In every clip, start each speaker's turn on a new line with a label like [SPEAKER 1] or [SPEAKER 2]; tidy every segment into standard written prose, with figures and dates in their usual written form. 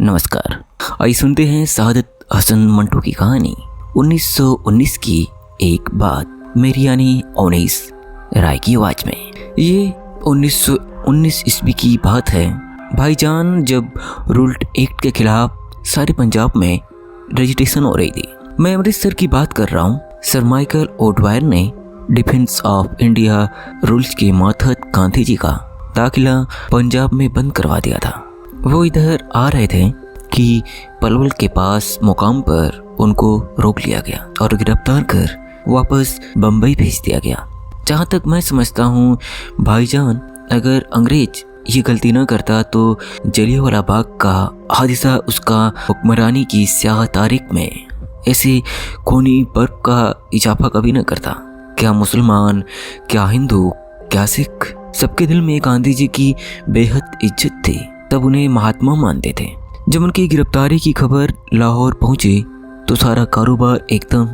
[SPEAKER 1] नमस्कार। आइए सुनते हैं सादत हसन मंटो की कहानी 1919 की एक बात मेरी यानी ओनेस राय की आवाज में। ये 1919 ईस्वी की बात है भाईजान, जब रूल्ट एक्ट के खिलाफ सारे पंजाब में रजिस्ट्रेशन हो रही थी। मैं अमृतसर की बात कर रहा हूँ। सर माइकल ओडवायर ने डिफेंस ऑफ इंडिया रूल्स के मातहत गांधी जी का दाखिला पंजाब में बंद करवा दिया था। वो इधर आ रहे थे कि पलवल के पास मुकाम पर उनको रोक लिया गया और गिरफ्तार कर वापस बम्बई भेज दिया गया। जहाँ तक मैं समझता हूँ भाईजान, अगर अंग्रेज ये गलती न करता तो जलियांवाला बाग का हादसा उसका हुक्मरानी की स्याह तारीख में ऐसे खूनी बर्फ का इजाफा कभी न करता। क्या मुसलमान, क्या हिंदू, क्या सिख, सबके दिल में गांधी जी की बेहद इज्जत थी। तब उन्हें महात्मा मानते थे। जब उनकी गिरफ्तारी की खबर लाहौर पहुंची तो सारा कारोबार एकदम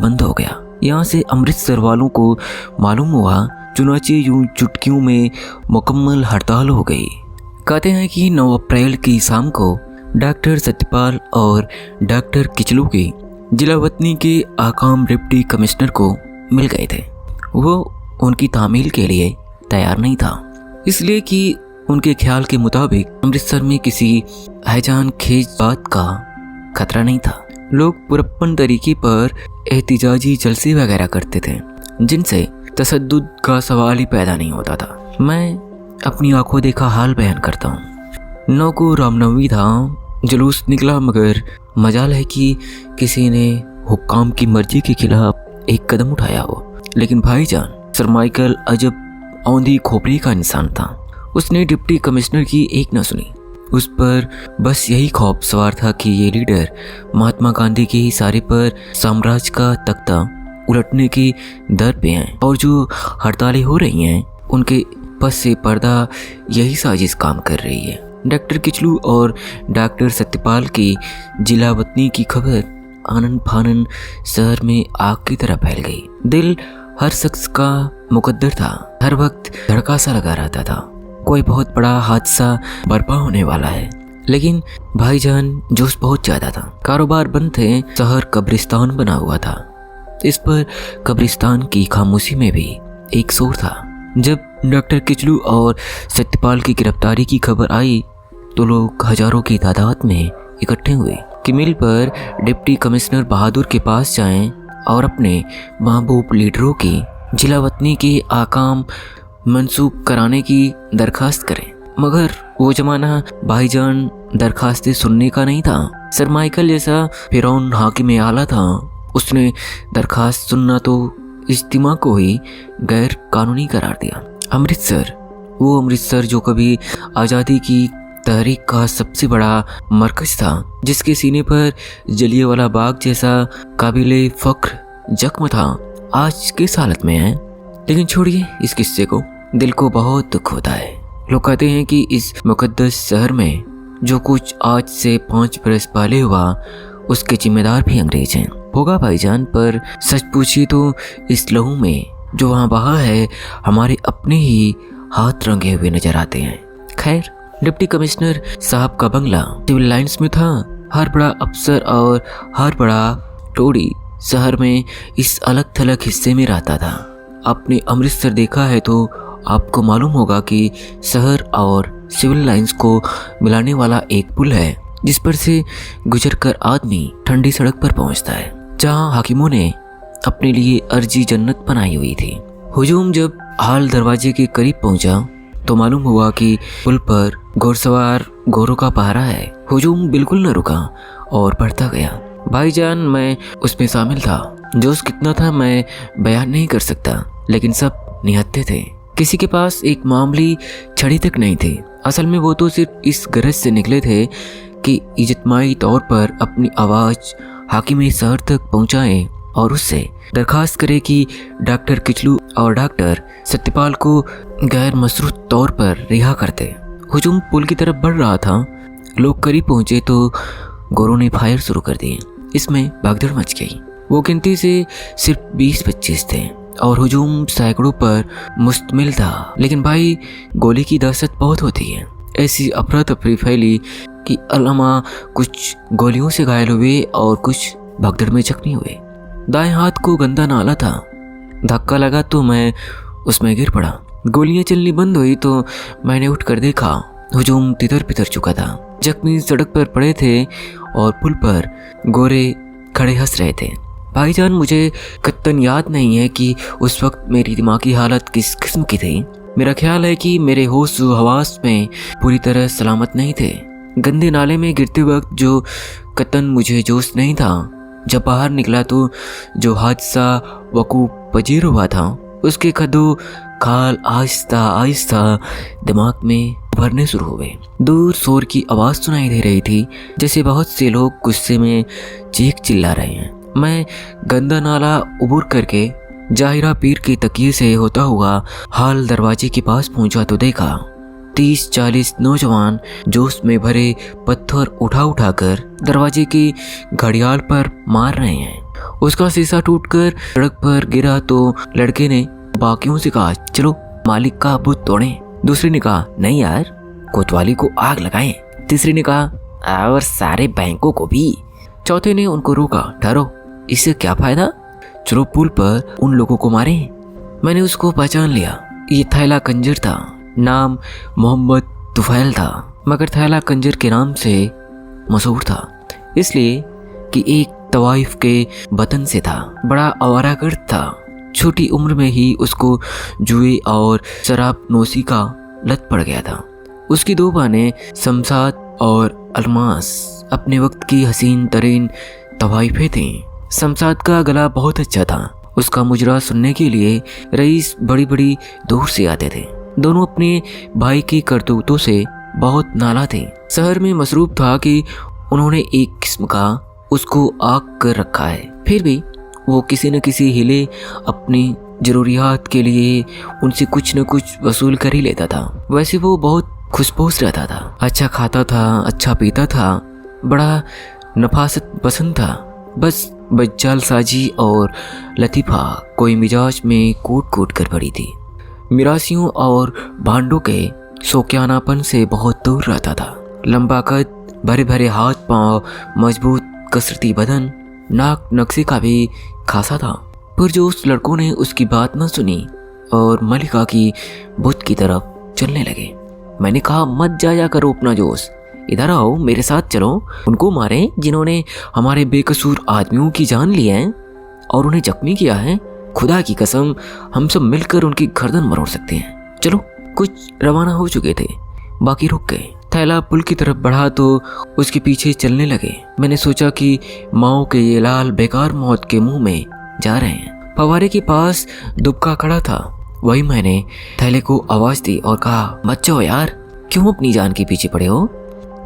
[SPEAKER 1] बंद हो गया। यहाँ से अमृतसर वालों को मालूम हुआ, चुनाचे यूं चुटकियों में मुकम्मल हड़ताल हो गई। कहते हैं कि 9 अप्रैल की शाम को डॉक्टर सत्यपाल और डॉक्टर किचलू के जिलावतनी के आकाम डिप्टी कमिश्नर को मिल गए थे। वो उनकी तामील के लिए तैयार नहीं था, इसलिए कि उनके ख्याल के मुताबिक अमृतसर में किसी हैजान खेज बात का खतरा नहीं था। लोग पुरप्पन तरीके पर एहतिजाजी जलसे वगैरह करते थे, जिनसे तशद्दुद का सवाल ही पैदा नहीं होता था। मैं अपनी आंखों देखा हाल बयान करता हूँ। 9 को रामनवमी था, जुलूस निकला, मगर मजाल है कि किसी ने हुक्काम की मर्जी के खिलाफ एक कदम उठाया हो। लेकिन भाईजान सर माइकल अजब औंधी खोपड़ी का इंसान था। उसने डिप्टी कमिश्नर की एक न सुनी। उस पर बस यही खौफ सवार था कि ये लीडर महात्मा गांधी के इशारे पर साम्राज्य का तख्ता उलटने की दर पे हैं और जो हड़तालें हो रही हैं उनके पस से पर्दा यही साजिश काम कर रही है। डॉक्टर किचलू और डॉक्टर सत्यपाल की जिलावतनी की खबर आनन फानन शहर में आग की तरह फैल गई। दिल हर शख्स का मुकद्दर था, हर वक्त धड़का सा लगा रहता था, कोई बहुत बड़ा हादसा बर्पा होने वाला है। लेकिन भाईजान जोश बहुत ज्यादा था। कारोबार बंद थे, शहर कब्रिस्तान बना हुआ था। इस पर कब्रिस्तान की खामोशी में भी एक शोर था। जब डॉक्टर किचलू और सत्यपाल की गिरफ्तारी की खबर आई तो लोग हजारों की तादाद में इकट्ठे हुए कि मिल पर डिप्टी कमिश्नर बहादुर के पास जाएं और अपने महबूब लीडरों की जिलावतनी के आकाम मंसूब कराने की दरखास्त करें। मगर वो जमाना भाईजान दरखास्तें सुनने का नहीं था। सर माइकल जैसा फिरौन हाकिम आला था, उसने दरखास्त सुनना तो इज्तिमा को ही गैर कानूनी करार दिया। अमृतसर, वो अमृतसर जो कभी आज़ादी की तहरीक का सबसे बड़ा मरकज था, जिसके सीने पर जलियांवाला बाग जैसा काबिले फख्र जख्म था, आज किस हालत में है। लेकिन छोड़िए इस किस्से को, दिल को बहुत दुख होता है। लोग कहते हैं कि इस मुकद्दस शहर में जो कुछ आज से 5 बरस पहले हुआ उसके जिम्मेदार भी अंग्रेज हैं। होगा भाईजान, पर सच पूछिए तो इस लहू में जो वहाँ बहा है हमारे अपने ही हाथ रंगे हुए नजर आते हैं। खैर, डिप्टी कमिश्नर साहब का बंगला सिविल लाइंस में था। हर बड़ा अफसर और हर बड़ा टोड़ी शहर में इस अलग थलग हिस्से में रहता था। आपने अमृतसर देखा है तो आपको मालूम होगा कि शहर और सिविल लाइंस को मिलाने वाला एक पुल है, जिस पर से गुजरकर आदमी ठंडी सड़क पर पहुंचता है, जहां हाकिमों ने अपने लिए अर्जी जन्नत बनाई हुई थी। हुजूम जब हाल दरवाजे के करीब पहुंचा तो मालूम हुआ कि पुल पर घोड़सवार घोड़ों का पहरा है। हुजूम बिल्कुल न रुका और बढ़ता गया। भाईजान, मैं उसमें शामिल था। जोश कितना था मैं बयान नहीं कर सकता, लेकिन सब निहत्थे थे। किसी के पास एक मामूली छड़ी तक नहीं थी। असल में वो तो सिर्फ इस गरज से निकले थे कि इज्तिमाई तौर पर अपनी आवाज़ हाकिम शहर तक पहुंचाएं और उससे दरखास्त करें कि डॉक्टर किचलू और डॉक्टर सत्यपाल को गैर मशरूत तौर पर रिहा कर दे। हुजूम पुल की तरफ बढ़ रहा था। लोग करीब पहुंचे तो गोरों ने फायर शुरू कर दिए। इसमें भगदड़ मच गई। वो गिनती से सिर्फ 20-25 थे और हुजूम सैकड़ों पर मुश्तमिल था। लेकिन भाई, गोली की दहशत बहुत होती है। ऐसी अफरा तफरी फैली कि अलामा कुछ गोलियों से घायल हुए और कुछ भगदड़ में जख्मी हुए। दाएं हाथ को गंदा नाला था। धक्का लगा तो मैं उसमें गिर पड़ा। गोलियां चलनी बंद हुई तो मैंने उठकर देखा, हुजूम तितर बितर चुका था। जख्मी सड़क पर पड़े थे और पुल पर गोरे खड़े हंस रहे थे। भाईजान, मुझे कत्तन याद नहीं है कि उस वक्त मेरी दिमागी हालत किस किस्म की थी। मेरा ख्याल है कि मेरे होश व हवास में पूरी तरह सलामत नहीं थे। गंदे नाले में गिरते वक्त जो कत्तन मुझे जोश नहीं था, जब बाहर निकला तो जो हादसा वकूफ पजीर हुआ था, उसके कदो खाल आहिस्ता आहिस्ता दिमाग में भरने शुरू हुए। दूर शोर की आवाज़ सुनाई दे रही थी, जैसे बहुत से लोग गुस्से में चीख चिल्ला रहे हैं। मैं गंदा नाला उबूर करके जाहिरा पीर के तकिए से होता हुआ हाल दरवाजे के पास पहुंचा तो देखा 30-40 नौजवान जोश में भरे पत्थर उठा उठाकर दरवाजे की घड़ियाल पर मार रहे हैं। उसका शीशा टूटकर सड़क पर गिरा तो लड़के ने बाकियों से कहा, चलो मालिक का बुत तोड़ें। दूसरे ने कहा, नहीं यार, कोतवाली को आग लगाएं। तीसरे ने कहा, और सारे बैंकों को भी। चौथे ने उनको रोका, ठहरो, इससे क्या फायदा, चलो पुल पर उन लोगों को मारें। मैंने उसको पहचान लिया। ये थैला कंजर था। नाम मोहम्मद तुफैल था, मगर थैला कंजर के नाम से मशहूर था इसलिए कि एक तवाइफ के वतन से था। बड़ा आवारागर्द था। छोटी उम्र में ही उसको जुए और शराब नोशी का लत पड़ गया था। उसकी दो बहनें शमशाद और अलमास अपने वक्त की हसीन तरीन तवाइफें थीं। शमशाद का गला बहुत अच्छा था। उसका मुजरा सुनने के लिए रईस बड़ी बड़ी दूर से आते थे। दोनों अपने भाई की करतूतों से बहुत नाला थे। शहर में मसरूफ था कि उन्होंने एक किस्म का उसको आग कर रखा है। फिर भी वो किसी न किसी हिले अपनी जरूरियात के लिए उनसे कुछ न कुछ वसूल कर ही लेता था। वैसे वो बहुत खुशपोश रहता था, अच्छा खाता था, अच्छा पीता था, बड़ा नफासत पसंद था। बस बज्जाल साजी और लतीफ़ा कोई मिजाज में कूट कूट कर पड़ी थी। मिरासियों और भांडों के शौकियानापन से बहुत दूर रहता था। लंबा कद, भरे भरे हाथ पांव, मजबूत कसरती बदन, नाक नक्शे का भी खासा था। पर जो उस लड़कों ने उसकी बात न सुनी और मलिका की बुत की तरफ चलने लगे। मैंने कहा, मत जाया करो अपना जोश, इधर आओ, मेरे साथ चलो। उनको मारें जिन्होंने हमारे बेकसूर आदमियों की जान ली है और उन्हें जख्मी किया है। खुदा की कसम, हम सब मिलकर उनकी गर्दन मरोड़ सकते हैं। चलो। कुछ रवाना हो चुके थे, बाकी रुक गए। थैला पुल की तरफ बढ़ा तो उसके पीछे चलने लगे। मैंने सोचा कि माओ के ये लाल बेकार मौत के मुंह में जा रहे हैं। फवारे के पास दुबका खड़ा था। वही मैंने थैले को आवाज दी और कहा, मत जाओ यार, क्यों अपनी जान के पीछे पड़े हो।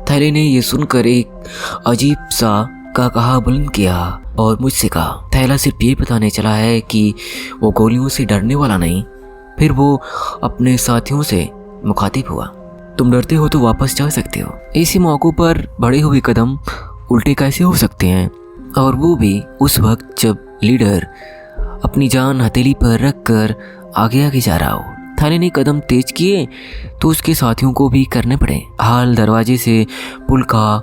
[SPEAKER 1] थैले ने यह सुनकर एक अजीब सा का कहा बुलंद किया और मुझसे कहा, थैला सिर्फ ये बताने चला है कि वो गोलियों से डरने वाला नहीं। फिर वो अपने साथियों से मुखातिब हुआ, तुम डरते हो तो वापस जा सकते हो। ऐसे मौक़ों पर बढ़े हुए कदम उल्टे कैसे हो सकते हैं, और वो भी उस वक्त जब लीडर अपनी जान हथेली पर रख कर आगे आगे जा रहा हो। थाने ने कदम तेज किए तो उसके साथियों को भी करने पड़े। हाल दरवाजे से पुल का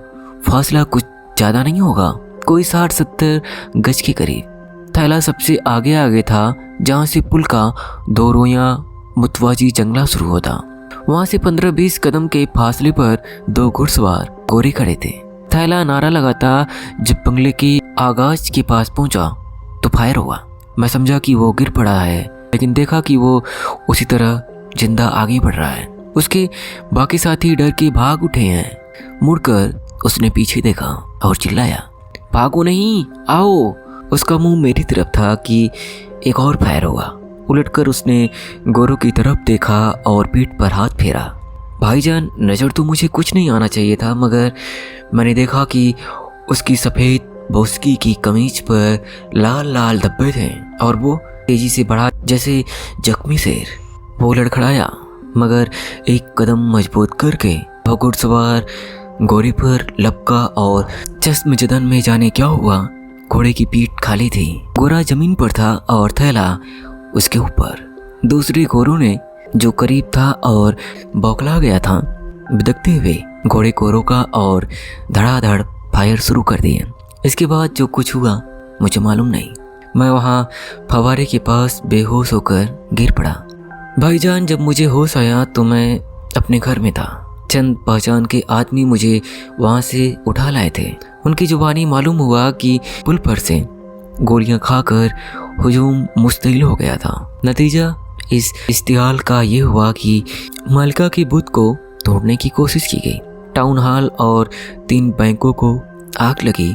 [SPEAKER 1] फासला कुछ ज़्यादा नहीं होगा, कोई 60-70 गज के करीब। थैला सबसे आगे आगे था, जहाँ से पुल का दो रोया मुतवाजी जंगला शुरू होता। वहाँ से 15-20 कदम के फासले पर दो घुड़सवार गोरे खड़े थे। थैला नारा लगाता जब बंगले के आगाज के पास पहुंचा तो फायर हुआ। मैं समझा कि वो गिर पड़ा है, लेकिन देखा कि वो उसी तरह जिंदा आगे बढ़ रहा है। उसके बाकी साथी डर के भाग उठे हैं। मुड़कर उसने पीछे देखा और चिल्लाया, भागो नहीं, आओ। उसका मुंह मेरी तरफ था कि एक और फायर हुआ। उलटकर उसने गोरों की तरफ देखा और पीठ पर हाथ फेरा। भाईजान, नज़र तो मुझे कुछ नहीं आना चाहिए था, मगर मैंने देखा कि उसकी सफ़ेद बोस्की की कमीज पर लाल लाल धब्बे थे और वो तेजी से बढ़ा जैसे जख्मी शेर। वो लड़खड़ाया, मगर एक कदम मजबूत करके वो घुड़सवार घोड़े पर लपका और चश्म जदन में जाने क्या हुआ, घोड़े की पीठ खाली थी। घोड़ा जमीन पर था और थैला उसके ऊपर। दूसरे घोड़ों ने जो करीब था और बौखला गया था, बिदकते हुए घोड़े को रोका और धड़ाधड़ फायर शुरू कर दिए। इसके बाद जो कुछ हुआ मुझे मालूम नहीं। मैं वहाँ फवारे के पास बेहोश होकर गिर पड़ा। भाईजान, जब मुझे होश आया तो मैं अपने घर में था। चंद पहचान के आदमी मुझे वहाँ से उठा लाए थे। उनकी जुबानी मालूम हुआ कि पुल पर से गोलियां खाकर हुजूम मुस्तैल हो गया था। नतीजा इस इश्तिहाल का ये हुआ कि मलका के बुत को तोड़ने की कोशिश की गई। टाउन हॉल और 3 बैंकों को आग लगी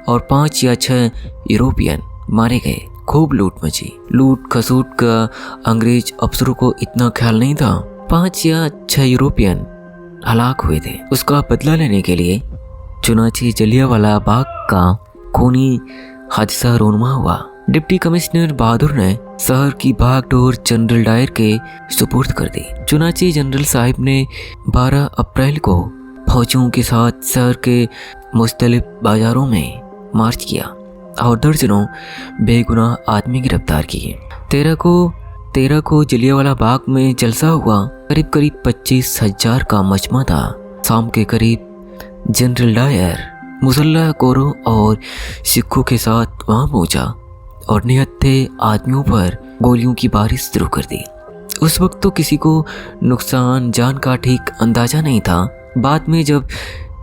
[SPEAKER 1] और 5 या 6 यूरोपियन मारे गए। खूब लूट मची। लूट खसूट का अंग्रेज अफसरों को इतना ख्याल नहीं था। 5 या 6 यूरोपियन हलाक हुए थे। उसका बदला लेने के लिए चुनाची जलियांवाला बाग का खूनी हादसा रोनमा हुआ। डिप्टी कमिश्नर बहादुर ने शहर की भागदौड़ जनरल डायर के सुपुर्द कर दी। चुनाची जनरल साहिब ने 12 अप्रैल को फौजियों के साथ शहर के मुख्तलिफ बाजारों में मार्च किया और दर्जनों बेगुनाह आदमी गिरफ्तार किए। 13 को जलियांवाला बाग में जलसा हुआ। करीब 25,000 का मजमा था। शाम के करीब जनरल डायर मुसल्लह कोरों और सिखों के साथ वहां पहुंचा और निहत्थे आदमियों पर गोलियों की बारिश शुरू कर दी। उस वक्त तो किसी को नुकसान जान का ठीक अंदाजा नहीं था। बाद में जब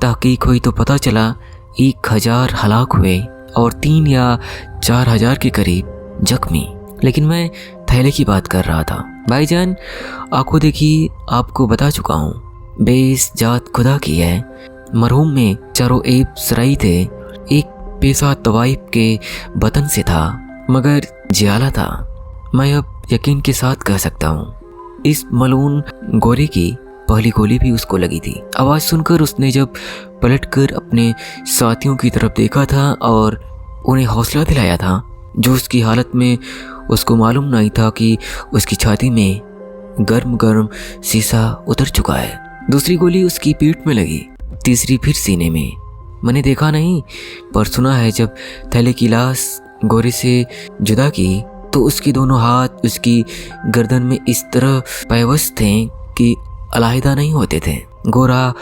[SPEAKER 1] तहकीक हुई तो पता चला 1,000 हलाक हुए और 3 या 4,000 के करीब जख्मी। लेकिन मैं थैले की बात कर रहा था। भाईजान, आंखों देखी आपको बता चुका हूँ। बेइस जात खुदा की है। मरहूम में चारों एब सराई थे। एक पेशा तवाइफ के वतन से था मगर जियाला था। मैं अब यकीन के साथ कह सकता हूँ इस मलून गोरे की पहली गोली भी उसको लगी थी। आवाज़ सुनकर उसने जब पलटकर अपने साथियों की तरफ देखा था और उन्हें हौसला दिलाया था, जो उसकी हालत में उसको मालूम नहीं था कि उसकी छाती में गर्म गर्म शीशा उतर चुका है। दूसरी गोली उसकी पीठ में लगी, तीसरी फिर सीने में। मैंने देखा नहीं पर सुना है जब थैले की लाश गोरे से जुदा की तो उसके दोनों हाथ उसकी गर्दन में इस तरह पैवस्त थे कि अलहदा नहीं होते थे। गोरा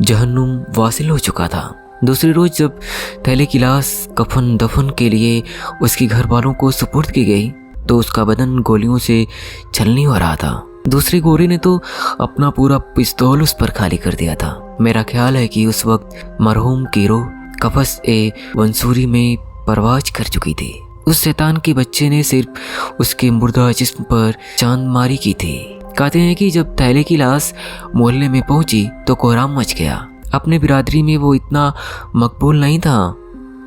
[SPEAKER 1] जहन्नुम वासिल हो चुका था। दूसरे रोज जब थैले की लाश कफन दफन के लिए उसके घर वालों को सुपुर्द की गई तो उसका बदन गोलियों से छलनी हो रहा था। दूसरे गोरे ने तो अपना पूरा पिस्तौल उस पर खाली कर दिया था। मेरा ख्याल है कि उस वक्त मरहूम की रूह कफस ए वंसूरी में परवाज कर चुकी थी। उस शैतान के बच्चे ने सिर्फ उसके मुर्दा जिस्म पर चांद मारी की थी। कहते हैं कि जब थैले की लाश मोहल्ले में पहुंची तो कोहराम मच गया। अपने बिरादरी में वो इतना मकबूल नहीं था,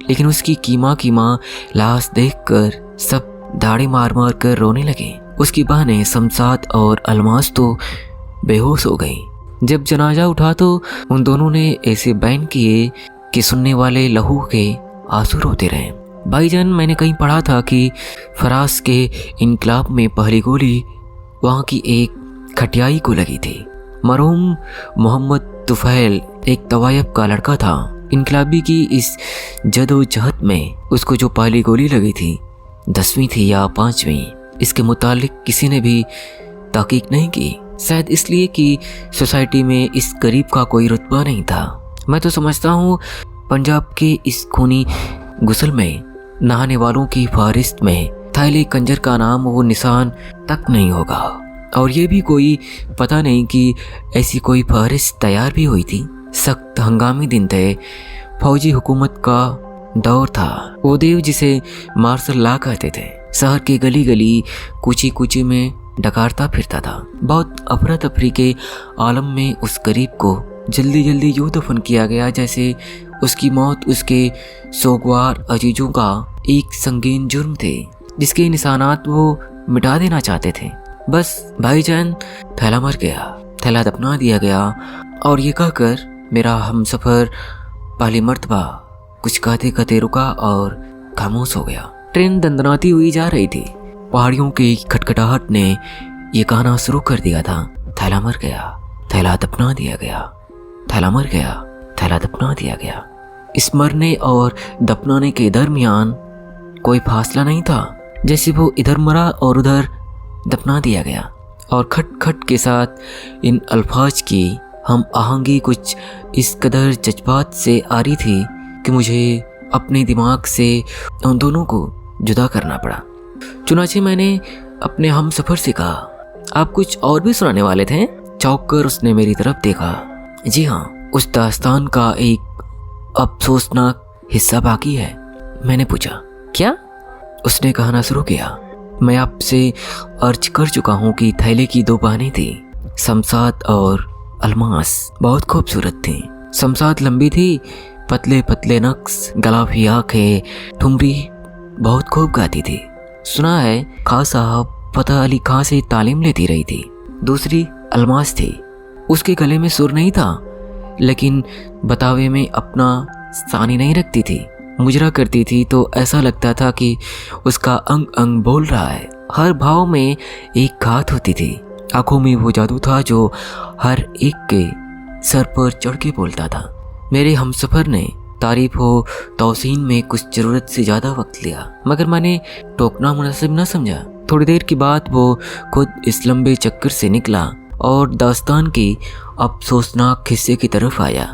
[SPEAKER 1] लेकिन उसकी कीमा लाश देखकर सब दाढ़ी मार मार कर रोने लगे। उसकी बहनें शमशाद और अलमास तो बेहोश हो गई। जब जनाजा उठा तो उन दोनों ने ऐसे बैन किए कि सुनने वाले लहू के आंसू रोते रहे। भाईजान, मैंने कहीं पढ़ा था कि फरास के इनकलाब में पहली गोली वहाँ की एक खटियाई को लगी थी। मरहूम मोहम्मद तुफैल एक तवायब का लड़का था। इनकलाबी की इस जदोजहद में उसको जो पहली गोली लगी थी 10वीं थी या 5वीं, इसके मुतालिक किसी ने भी तहकीक नहीं की। शायद इसलिए कि सोसाइटी में इस गरीब का कोई रुतबा नहीं था। मैं तो समझता हूँ पंजाब के इस खूनी गुस्ल में नहाने वालों की फहरिस्त में थैले कंजर का नाम वो निशान तक नहीं होगा। और ये भी कोई पता नहीं कि ऐसी कोई फहरिस्त तैयार भी हुई थी। सख्त हंगामी दिन थे। फौजी हुकूमत का दौर था। वो देव जिसे मार्शल लॉ कहते थे शहर के गली गली कूची कूची में डकारता फिरता था। बहुत अफरा तफरी के आलम में उस गरीब को जल्दी जल्दी यूँ दफन किया गया जैसे उसकी मौत उसके सोगवार अजीजों का एक संगीन जुर्म थे जिसके निशानात वो मिटा देना चाहते थे। बस भाईजान, थैला मर गया, थैला दफना दिया गया। और ये कहकर मेरा हमसफ़र पहली मर्तबा कुछ कहते कहते रुका और खामोश हो गया। ट्रेन दंदनाती हुई जा रही थी। पहाड़ियों की खटखटाहट ने ये कहना शुरू कर दिया था, थैला मर गया, थैला दफना दिया गया, थैला मर गया, थैला दफना दिया गया। इस मरने और दफनाने के दरमियान कोई फासला नहीं था, जैसे वो इधर मरा और उधर दफना दिया गया। और खट खट के साथ इन अल्फाज की हम आहंगी कुछ इस कदर जज्बात से आ रही थी कि मुझे अपने दिमाग से उन दोनों को जुदा करना पड़ा। चुनाचे मैंने अपने हम सफ़र से कहा, आप कुछ और भी सुनाने वाले थे? चौंक कर उसने मेरी तरफ देखा। जी हाँ, उस दास्तान का एक अफसोसनाक हिस्सा बाकी है। मैंने पूछा, क्या? उसने कहना शुरू किया, मैं आपसे अर्ज कर चुका हूँ कि थैले की दो बहनें थी, शमशाद और अलमास। बहुत खूबसूरत थी। शमशाद लंबी थी, पतले पतले नक्श, गलाफी आंखें, ठुमरी, बहुत खूब गाती थी। सुना है खां साहब फतेह अली खां से तालीम लेती रही थी। दूसरी अलमास थी, उसके गले में सुर नहीं था, लेकिन बतावे में अपना सानी नहीं रखती थी। मुजरा करती थी तो ऐसा लगता था कि उसका अंग अंग बोल रहा है। हर भाव में एक घात होती थी। आंखों में वो जादू था जो हर एक के सर पर चढ़ के बोलता था। मेरे हमसफर ने तारीफ हो तौसीन में कुछ ज़रूरत से ज़्यादा वक्त लिया, मगर मैंने टोकना मुनासिब न समझा। थोड़ी देर के बाद वो खुद इस लंबे चक्कर से निकला और दास्तान की अफसोसनाक किस्से की तरफ आया।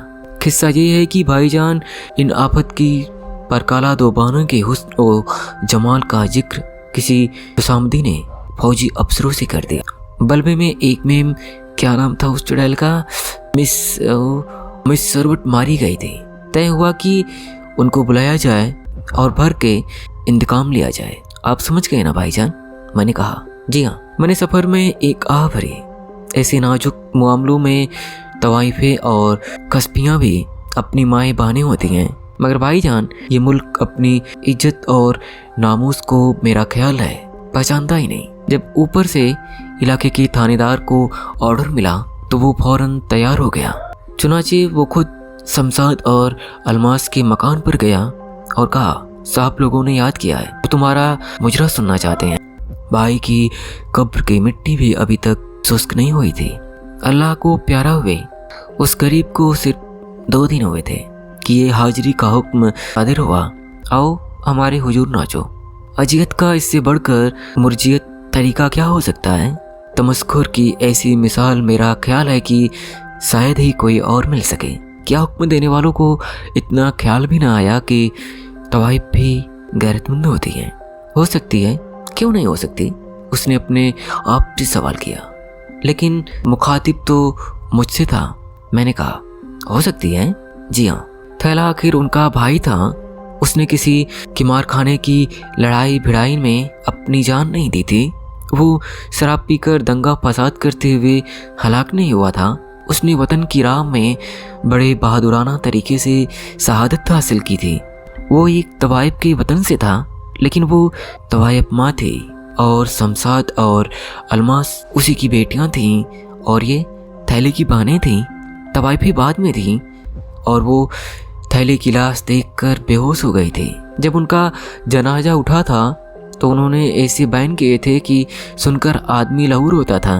[SPEAKER 1] किस्सा ये है कि भाईजान इन आफत की परकाला दो बहनों के हुस्न और जमाल का जिक्र किसी खुशामदी ने फौजी अफसरों से कर दिया। बल्बे में एक मेम, क्या नाम था उस चुड़ैल का, मिस सरवट मारी गई थी। तय हुआ कि उनको बुलाया जाए और भर के इंतकाम लिया जाए। आप समझ गए ना भाईजान? मैंने कहा, जी हाँ। मैंने सफ़र में एक आह भरी। ऐसे नाजुक मामलों में तवाइफे और कस्बियाँ भी अपनी माएँ बहनें होती हैं, मगर भाईजान ये मुल्क अपनी इज्जत और नामूस को मेरा ख्याल है पहचानता ही नहीं। जब ऊपर से इलाके के थानेदार को ऑर्डर मिला तो वो फौरन तैयार हो गया। चुनाचे वो खुद शमशाद और अलमास के मकान पर गया और कहा, साहब लोगों ने याद किया है, वो तुम्हारा मुजरा सुनना चाहते हैं। भाई की कब्र की मिट्टी भी अभी तक शुष्क नहीं हुई थी। अल्लाह को प्यारा हुए उस गरीब को सिर्फ 2 दिन हुए थे कि ये हाजिरी का हुक्म सादिर हुआ, आओ हमारे हुजूर नाचो। अजियत का इससे बढ़कर मुर्जियत तरीका क्या हो सकता है? तमस्खुर की ऐसी मिसाल मेरा ख्याल है कि शायद ही कोई और मिल सके। क्या हुक्म देने वालों को इतना ख्याल भी ना आया कि तवाइफ भी गैरतमंद होती हैं? हो सकती है, क्यों नहीं हो सकती? उसने अपने आप से सवाल किया, लेकिन मुखातिब तो मुझसे था। मैंने कहा, हो सकती है, जी हाँ। थैला आखिर उनका भाई था। उसने किसी किमारखाने की लड़ाई भिड़ाई में अपनी जान नहीं दी थी। वो शराब पीकर दंगा फसाद करते हुए हलाक नहीं हुआ था। उसने वतन की राह में बड़े बहादुराना तरीके से शहादत हासिल की थी। वो एक तवाइफ के वतन से था, लेकिन वो तवाइफ माँ थी और शमशाद और अलमास उसी की बेटियां थीं और ये थैले की बहनें थीं। तवाइफी बाद में थीं और वो थैले की लाश देखकर बेहोश हो गई थी। जब उनका जनाजा उठा था तो उन्होंने ऐसे बयान किए थे कि सुनकर आदमी लहूर होता था।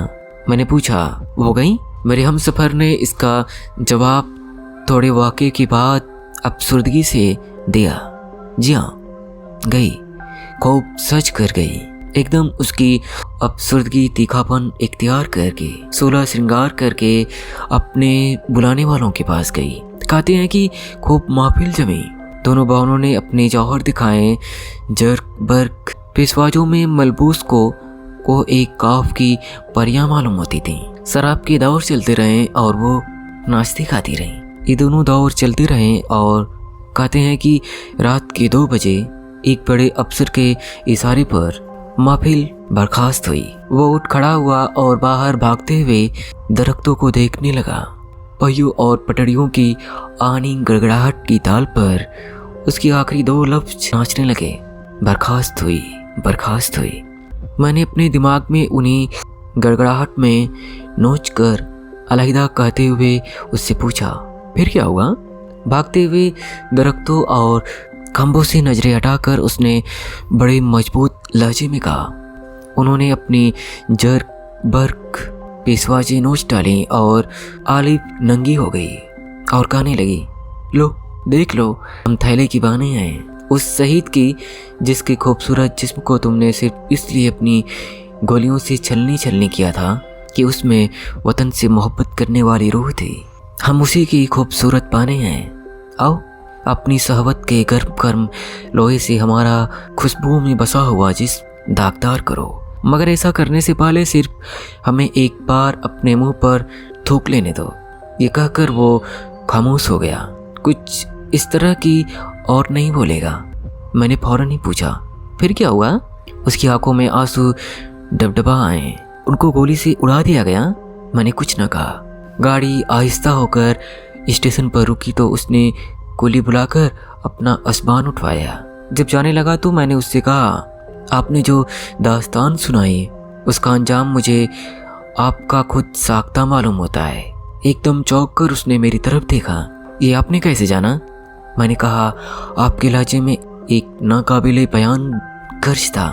[SPEAKER 1] मैंने पूछा, वो गई? मेरे हमसफर ने इसका जवाब थोड़े वाक़े के बाद अफसुर्दगी से दिया, जी हाँ, गई, खूब सच कर गई। एकदम उसकी अफसुर्दगी तीखापन इख्तियार करके 16 श्रृंगार करके अपने बुलाने वालों के पास गई। कहते हैं कि खूब महफिल जमी। दोनों बावनों ने अपने जौहर दिखाए। जर्क बर्क पेशवाजों में मलबूस को एक काफ की परियां मालूम होती थी। शराब के दौर चलते रहे और वो नाश्ते खाती रहीं। ये दोनों दौर चलते रहे और कहते हैं कि रात के 2 बजे एक बड़े अफसर के इशारे पर महफिल बर्खास्त हुई। वो उठ खड़ा हुआ और बाहर भागते हुए दरख्तों को देखने लगा। पहियों और पटड़ियों की आनी गड़गड़ाहट की ताल पर उसकी आखिरी 2 लफ्ज नाचने लगे, बर्खास्त हुई, बर्खास्त हुई। मैंने अपने दिमाग में उन्हीं गड़गड़ाहट में नोच कर अलहिदा कहते हुए उससे पूछा, फिर क्या हुआ? भागते हुए दरख्तों और खंभों से नजरें हटाकर उसने बड़े मजबूत लहजे में कहा। उन्होंने अपनी जर्क बर्क पेशवाजे नोच डाली और आलिफ नंगी हो गई और कहने लगी, लो देख लो, हम थैले की बहनें हैं, उस शहीद की जिसके खूबसूरत जिस्म को तुमने सिर्फ इसलिए अपनी गोलियों से छलनी किया था कि उसमें वतन से मोहब्बत करने वाली रूह थी। हम उसी की खूबसूरत पाने हैं। आओ अपनी सहवत के गर्म लोहे से हमारा खुशबू में बसा हुआ जिस्म दागदार करो। मगर ऐसा करने से पहले सिर्फ हमें एक बार अपने मुंह पर थूक लेने दो। ये कहकर वो खामोश हो गया। कुछ इस तरह की और नहीं बोलेगा। मैंने फौरन ही पूछा, फिर क्या हुआ? उसकी आंखों में आंसू डबडबा आए। उनको गोली से उड़ा दिया गया? मैंने कुछ न कहा। गाड़ी आहिस्ता होकर स्टेशन पर रुकी तो उसने कुली बुलाकर अपना असबान उठवाया। जब जाने लगा तो मैंने उससे कहा, आपने जो दास्तान सुनाई उसका अंजाम मुझे आपका खुद साख्ता मालूम होता है। एकदम चौंक कर उसने मेरी तरफ देखा। ये आपने कैसे जाना? मैंने कहा, आपके लहजे में एक नाकाबिले बयान गर्ज था।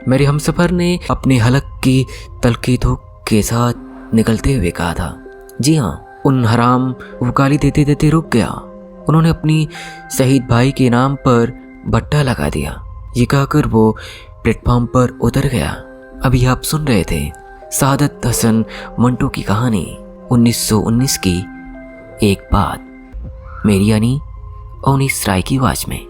[SPEAKER 1] मेरे हमसफर ने अपने हलक की तलखी धूप के साथ निकलते हुए कहा था। जी हाँ, उन हराम वो गाली देते देते रुक गया। उन्होंने अपनी शहीद भाई के नाम पर भट्टा लगा दिया। ये कहकर वो प्लेटफॉर्म पर उतर गया। अभी आप सुन रहे थे सआदत हसन मंटो की कहानी 1919 की एक बात, मेरी यानी अवनीश राय की आवाज में।